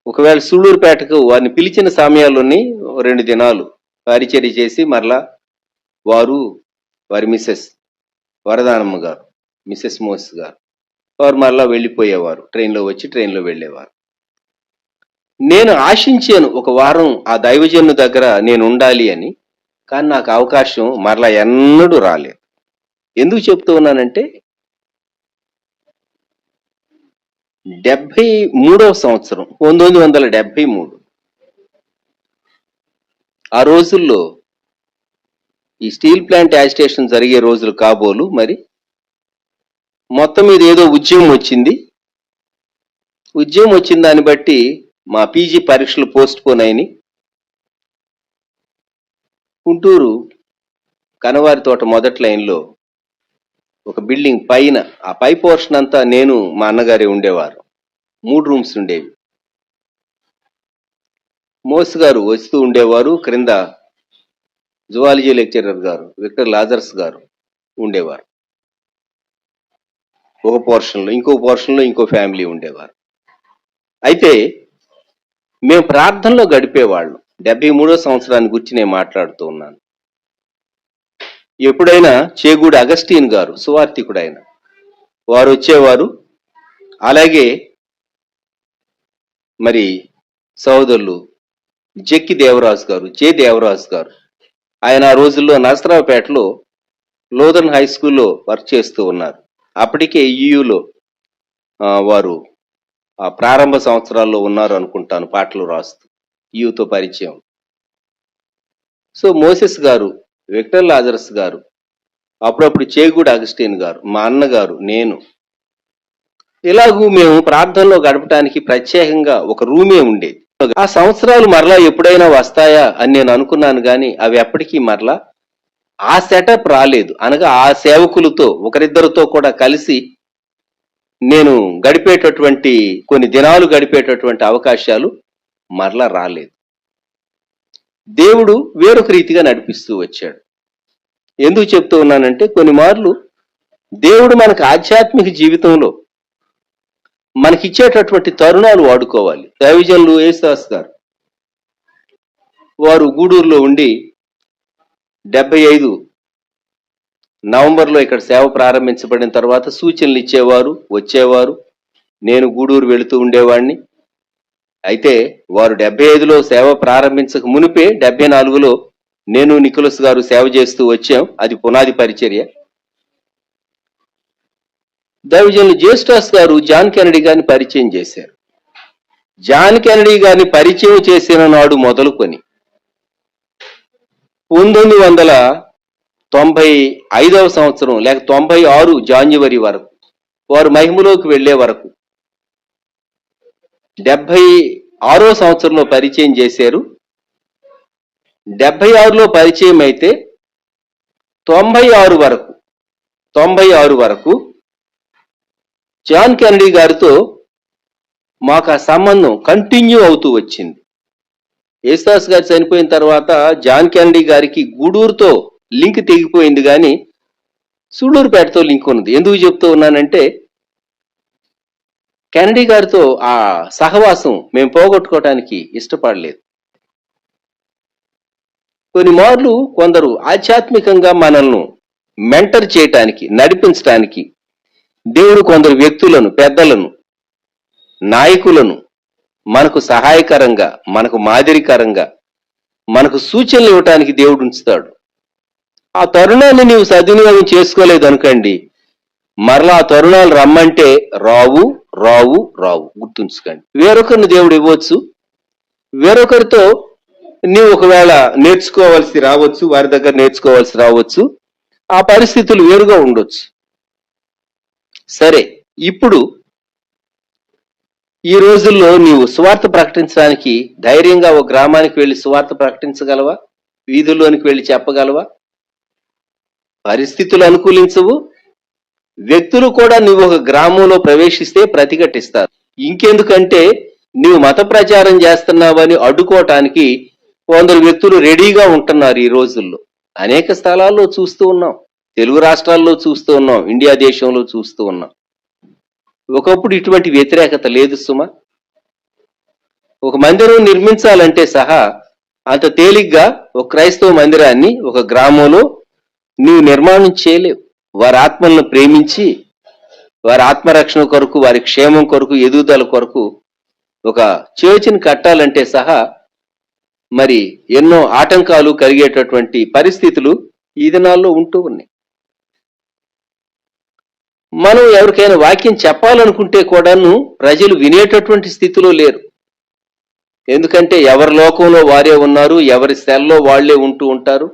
ఒకవేళ సూళ్ళూరుపేటకు వారిని పిలిచిన సమయాల్లోని 2 దినాలు పరిచర్య చేసి మరలా వారి మిస్సెస్ వరదానమ్మ గారు, మిస్సెస్ మోసెస్ గారు, వారు మరలా వెళ్ళిపోయేవారు. ట్రైన్లో వచ్చి ట్రైన్లో వెళ్ళేవారు. నేను ఆశించాను ఒక వారం ఆ దైవజను దగ్గర నేను ఉండాలి అని, కానీ నాకు అవకాశం మరలా ఎన్నడూ రాలేదు. ఎందుకు చెప్తూ ఉన్నానంటే 73వ సంవత్సరం 1973 ఆ రోజుల్లో ఈ స్టీల్ ప్లాంట్ యాజిటేషన్ జరిగే రోజులు కాబోలు. మరి మొత్తం మీద ఏదో ఉద్యమం వచ్చింది. దాన్ని బట్టి మా పీజీ పరీక్షలు పోస్ట్ పోన్ అయినాయి. గుంటూరు కనవారి తోట మొదటి లైన్లో ఒక బిల్డింగ్ పైన, ఆ పై పోర్షన్ అంతా నేను మా అన్నగారే ఉండేవారు. 3 రూమ్స్ ఉండేవి. మోస్ గారు వస్తూ ఉండేవారు. క్రింద జువాలజీ లెక్చరర్ గారు విక్టర్ లాజర్స్ గారు ఉండేవారు. ఒక పోర్షన్లో, ఇంకో పోర్షన్లో ఇంకో ఫ్యామిలీ ఉండేవారు. అయితే మేము ప్రార్థనలో గడిపేవాళ్ళం. 73వ సంవత్సరాన్ని గురించి నేను మాట్లాడుతూ ఉన్నాను. ఎప్పుడైనా చేగూడి అగస్టీన్ గారు, సువార్థికుడు ఆయన, వారు వచ్చేవారు. అలాగే మరి సోదరులు జెక్కి దేవరాజు గారు, దేవరాజు గారు, ఆయన ఆ రోజుల్లో నరసరావుపేటలో లోదర్న్ హై స్కూల్లో వర్క్ చేస్తూ ఉన్నారు. అప్పటికే ఈయూలో వారు ఆ ప్రారంభ సంవత్సరాల్లో ఉన్నారు అనుకుంటాను, పాటలు రాస్తూ, ఈయూతో పరిచయం. సో మోసెస్ గారు, విక్టర్ లాజరస్ గారు, అప్పుడప్పుడు చేగూడి అగస్టీన్ గారు, మా అన్నగారు, నేను, ఇలాగూ మేము ప్రార్థనలో గడపడానికి ప్రత్యేకంగా ఒక రూమే ఉండేది. ఆ సంవత్సరాలు మరలా ఎప్పుడైనా వస్తాయా అని నేను అనుకున్నాను, కానీ అవి ఎప్పటికీ మరలా ఆ సెటప్ రాలేదు. అనగా ఆ సేవకులతో ఒకరిద్దరితో కూడా కలిసి నేను గడిపేటటువంటి, కొన్ని దినాలు గడిపేటటువంటి అవకాశాలు మరలా రాలేదు. దేవుడు వేరొక రీతిగా నడిపిస్తూ వచ్చాడు. ఎందుకు చెప్తూ ఉన్నానంటే, కొన్ని మార్లు దేవుడు మనకు ఆధ్యాత్మిక జీవితంలో మనకిచ్చేటటువంటి తరుణాలు వాడుకోవాలి. దైవజనులు యేసుదాస్ గారు, వారు గూడూరులో ఉండి 75 నవంబర్లో ఇక్కడ సేవ ప్రారంభించబడిన తర్వాత సూచనలు ఇచ్చేవారు, వచ్చేవారు. నేను గూడూరు వెళుతూ ఉండేవాడిని. అయితే వారు 75లో సేవ ప్రారంభించక మునిపే 74లో నేను నికోలస్ గారు సేవ చేస్తూ వచ్చాం. అది పునాది పరిచర్య. దైవజనులు జేస్టాస్ గారు జాన్ కెనడీ గారిని పరిచయం చేశారు. జాన్ కెనడీ గారిని పరిచయం చేసిన నాడు మొదలుకొని 95వ సంవత్సరం లేక 96 జాన్యువరి వరకు వారు మహిమలోకి వెళ్లే వరకు 76వ సంవత్సరంలో పరిచయం చేశారు. 76లో పరిచయం అయితే 96 వరకు జాన్ కెనడీ గారితో మాకు ఆ సంబంధం కంటిన్యూ అవుతూ వచ్చింది. యేసుదాస్ గారు చనిపోయిన తర్వాత జాన్ కెనడీ గారికి గూడూరుతో లింక్ తెగిపోయింది, కానీ సూళ్లూరుపేటతో లింక్ ఉన్నది. ఎందుకు చెప్తూ ఉన్నానంటే కెనడీ గారితో ఆ సహవాసం మేము పోగొట్టుకోవటానికి ఇష్టపడలేదు. కొన్ని మార్లు కొందరు ఆధ్యాత్మికంగా మనల్ని మెంటర్ చేయటానికి, నడిపించటానికి దేవుడు కొందరు వ్యక్తులను, పెద్దలను, నాయకులను మనకు సహాయకరంగా, మనకు మాదిరికరంగా, మనకు సూచనలు ఇవ్వటానికి దేవుడు ఉంచుతాడు. ఆ తరుణాన్ని నీవు సద్వినియోగం చేసుకోలేదు అనుకోండి, మరలా ఆ తరుణాలు రమ్మంటే రావు రావు రావు. గుర్తుంచుకోండి. వేరొకరిని దేవుడు ఇవ్వచ్చు, వేరొకరితో నీవు ఒకవేళ నేర్చుకోవాల్సి రావచ్చు, వారి దగ్గర నేర్చుకోవాల్సి రావచ్చు. ఆ పరిస్థితులు వేరుగా ఉండొచ్చు. సరే, ఇప్పుడు ఈ రోజుల్లో నీవు సువార్త ప్రకటించడానికి ధైర్యంగా ఒక గ్రామానికి వెళ్లి సువార్త ప్రకటించగలవా? వీధుల్లోనికి వెళ్లి చెప్పగలవా? పరిస్థితులు అనుకూలించవు. వ్యక్తులు కూడా నువ్వు ఒక గ్రామంలో ప్రవేశిస్తే ప్రతిఘటిస్తారు. ఇంకెందుకంటే నీవు మత ప్రచారం చేస్తున్నావని అడ్డుకోవటానికి కొందరు వ్యక్తులు రెడీగా ఉంటున్నారు. ఈ రోజుల్లో అనేక స్థలాల్లో చూస్తూ ఉన్నాం, తెలుగు రాష్ట్రాల్లో చూస్తూ ఉన్నాం, ఇండియా దేశంలో చూస్తూ ఉన్నాం. ఒకప్పుడు ఇటువంటి వ్యతిరేకత లేదు సుమా. ఒక మందిరం నిర్మించాలంటే సహా అంత తేలిగ్గా ఒక క్రైస్తవ మందిరాన్ని ఒక గ్రామంలో నీవు నిర్మాణం చేయలేవు. వారి ఆత్మలను ప్రేమించి, వారి ఆత్మరక్షణ కొరకు, వారి క్షేమం కొరకు, ఎదుగుదల కొరకు ఒక చర్చిని కట్టాలంటే సహా మరి ఎన్నో ఆటంకాలు కలిగేటటువంటి పరిస్థితులు ఈ దినాల్లో ఉంటూ ఉన్నాయి. మనం ఎవరికైనా వాక్యం చెప్పాలనుకుంటే కూడాను ప్రజలు వినేటటువంటి స్థితిలో లేరు. ఎందుకంటే ఎవరి లోకంలో వారే ఉన్నారు, ఎవరి సెల్లో వాళ్లే ఉంటూ ఉంటారు,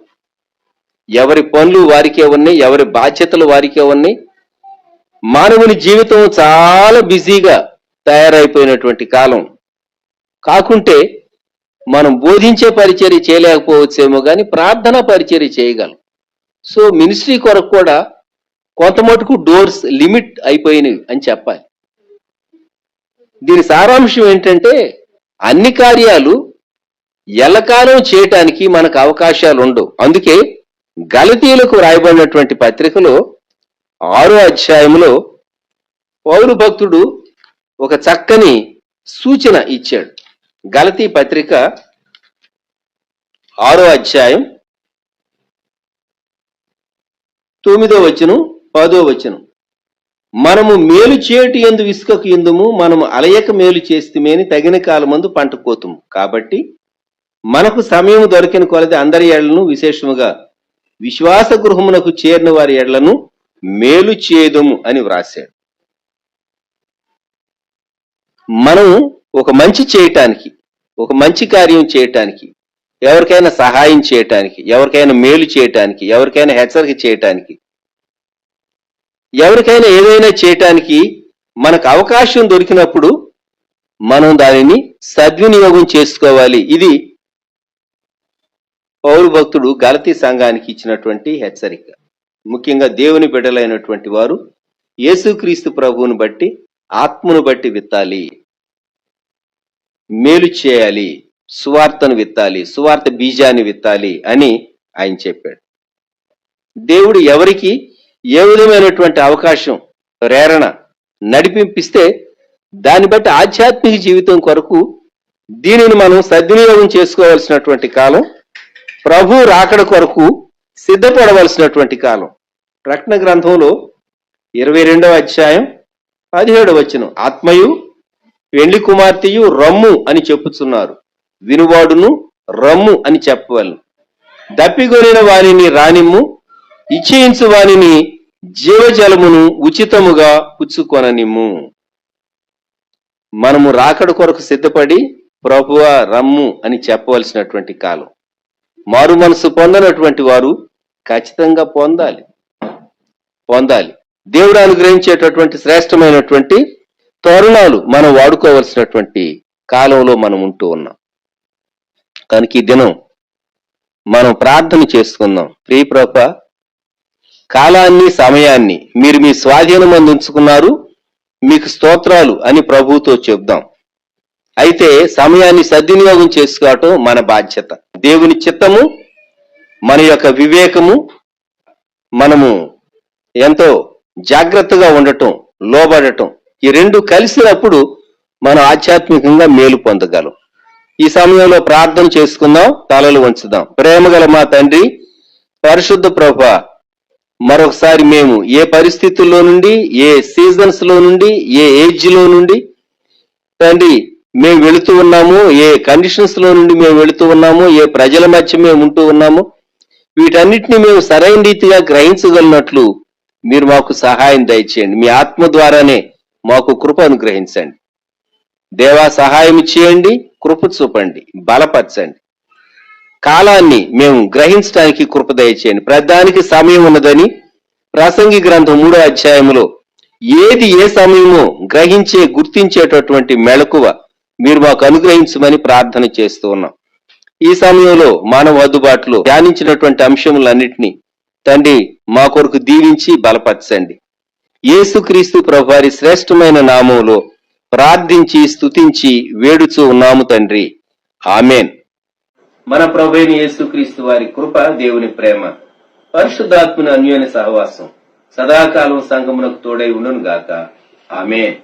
ఎవరి పనులు వారికే ఉన్నాయి, ఎవరి బాధ్యతలు వారికే ఉన్నాయి. మానవుని జీవితం చాలా బిజీగా తయారైపోయినటువంటి కాలం. కాకుంటే మనం బోధించే పరిచర్య చేయలేకపోవచ్చేమో కానీ ప్రార్థనా పరిచర్య చేయగలం. సో మినిస్ట్రీ కొరకు కూడా కొంత మటుకు డోర్స్ లిమిట్ అయిపోయినవి అని చెప్పాలి. దీని సారాంశం ఏంటంటే అన్ని కార్యాలు ఎల్లకాలం చేయటానికి మనకు అవకాశాలు ఉండవు. అందుకే గలతీయులకు రాయబడినటువంటి పత్రికలో 6వ అధ్యాయంలో పౌలు భక్తుడు ఒక చక్కని సూచన ఇచ్చాడు. గలతీ పత్రిక 6వ అధ్యాయం 9వ వచనం 10వ వచనం. మనము మేలు చేయుటి యందు విసుకకు యుందుము, మనము అలయక మేలు చేస్తుమేని తగిన కాలమందు పంట కోతుము. కాబట్టి మనకు సమయం దొరికిన కొలది అందరి ఎడలను, విశేషముగా విశ్వాస గృహమునకు చేరిన వారి ఎడలను మేలు చేయుదుము అని వ్రాశాడు. మనం ఒక మంచి చేయటానికి, ఒక మంచి కార్యం చేయటానికి, ఎవరికైనా సహాయం చేయటానికి, ఎవరికైనా మేలు చేయటానికి, ఎవరికైనా హెచ్చరిక చేయటానికి, ఎవరికైనా ఏదైనా చేయటానికి మనకు అవకాశం దొరికినప్పుడు మనం దానిని సద్వినియోగం చేసుకోవాలి. ఇది పౌలు భక్తుడు గలతీ సంఘానికి ఇచ్చినటువంటి హెచ్చరిక. ముఖ్యంగా దేవుని బిడ్డలైనటువంటి వారు యేసుక్రీస్తు ప్రభువును బట్టి, ఆత్మను బట్టి విత్తాలి, మేలు చేయాలి, సువార్తను విత్తాలి, సువార్త బీజాన్ని విత్తాలి అని ఆయన చెప్పాడు. దేవుడు ఎవరికి ఏ విధమైనటువంటి అవకాశం, ప్రేరణ, నడిపింపిస్తే దాన్ని బట్టి ఆధ్యాత్మిక జీవితం కొరకు దీనిని మనం సద్వినియోగం చేసుకోవాల్సినటువంటి కాలం, ప్రభు రాకడ కొరకు సిద్ధపడవలసినటువంటి కాలం. ప్రకటన గ్రంథంలో 22వ అధ్యాయం 17వ వచనం, ఆత్మయు పెండ్లి కుమార్తెయు రమ్ము అని చెప్పుచున్నారు, వినువాడును రమ్ము అని చెప్పవలను. దప్పిగొనిన వారిని రానిమ్ము, ఇచ్చేయించు వారిని జీవజలమును ఉచితముగా పుచ్చుకొననిమ్ము. మనము రాకడ కొరకు సిద్ధపడి ప్రభువా రమ్ము అని చెప్పవలసినటువంటి కాలం. మారు మనసు పొందనటువంటి వారు ఖచ్చితంగా పొందాలి. దేవుడు అనుగ్రహించేటటువంటి శ్రేష్టమైనటువంటి తరుణాలు మనం వాడుకోవలసినటువంటి కాలంలో మనం ఉంటూ ఉన్నాం. కనుక ఈ దినం మనం ప్రార్థన చేసుకుందాం. ప్రియ ప్రభువా, కాలాన్ని సమయాన్ని మీరు మీ స్వాధీనం అందు ఉంచుకున్నారు, మీకు స్తోత్రాలు అని ప్రభువుతో చెప్దాం. అయితే సమయాన్ని సద్వినియోగం చేసుకోవటం మన బాధ్యత. దేవుని చిత్తము, మన యొక్క వివేకము, మనము ఎంతో జాగ్రత్తగా ఉండటం, లోబడటం, ఈ రెండు కలిసినప్పుడు మనం ఆధ్యాత్మికంగా మేలు పొందగలం. ఈ సమయంలో ప్రార్థన చేసుకుందాం, తలలు వంచుదాం. ప్రేమగల మా తండ్రి, పరిశుద్ధ ప్రభువా, మరొకసారి మేము ఏ పరిస్థితుల్లో నుండి, ఏ సీజన్స్ లో నుండి, ఏ ఏజ్ లో నుండి తండ్రి మేము వెళుతూ ఉన్నాము, ఏ కండిషన్స్ లో నుండి మేము వెళుతూ ఉన్నాము, ఏ ప్రజల మధ్య మేము ఉంటూ ఉన్నాము, వీటన్నిటిని మేము సరైన రీతిగా గ్రహించగలిగినట్లు మీరు మాకు సహాయం దయచేయండి. మీ ఆత్మ ద్వారానే మాకు కృప అనుగ్రహించండి. దేవా, సహాయం చేయండి, కృప చూపండి, బలపరచండి. కాలాన్ని మేము గ్రహించడానికి కృప దయచేయండి. ప్రతిదానికి సమయం ఉన్నదని ప్రసంగి గ్రంథం 3వ అధ్యాయంలో ఏది ఏ సమయమో గుర్తించేటటువంటి మెళకువ మీరు మాకు అనుగ్రహించమని ప్రార్థన చేస్తూ ఉన్నాం. ఈ సమయంలో మానవ అందుబాటులో ధ్యానించినటువంటి అంశములన్నింటినీ తండ్రి మా కొరకు దీవించి బలపరచండి. యేసుక్రీస్తు ప్రభువారి శ్రేష్టమైన నామంలో ప్రార్థించి స్తుతించి వేడుచూ ఉన్నాము తండ్రి, ఆమేన్. మన ప్రభువైన యేసుక్రీస్తు వారి కృప, దేవుని ప్రేమ, పరిశుద్ధాత్మని అన్యోన్య సహవాసం సదాకాలం సంఘమునకు తోడై ఉండును గాక. ఆమేన్.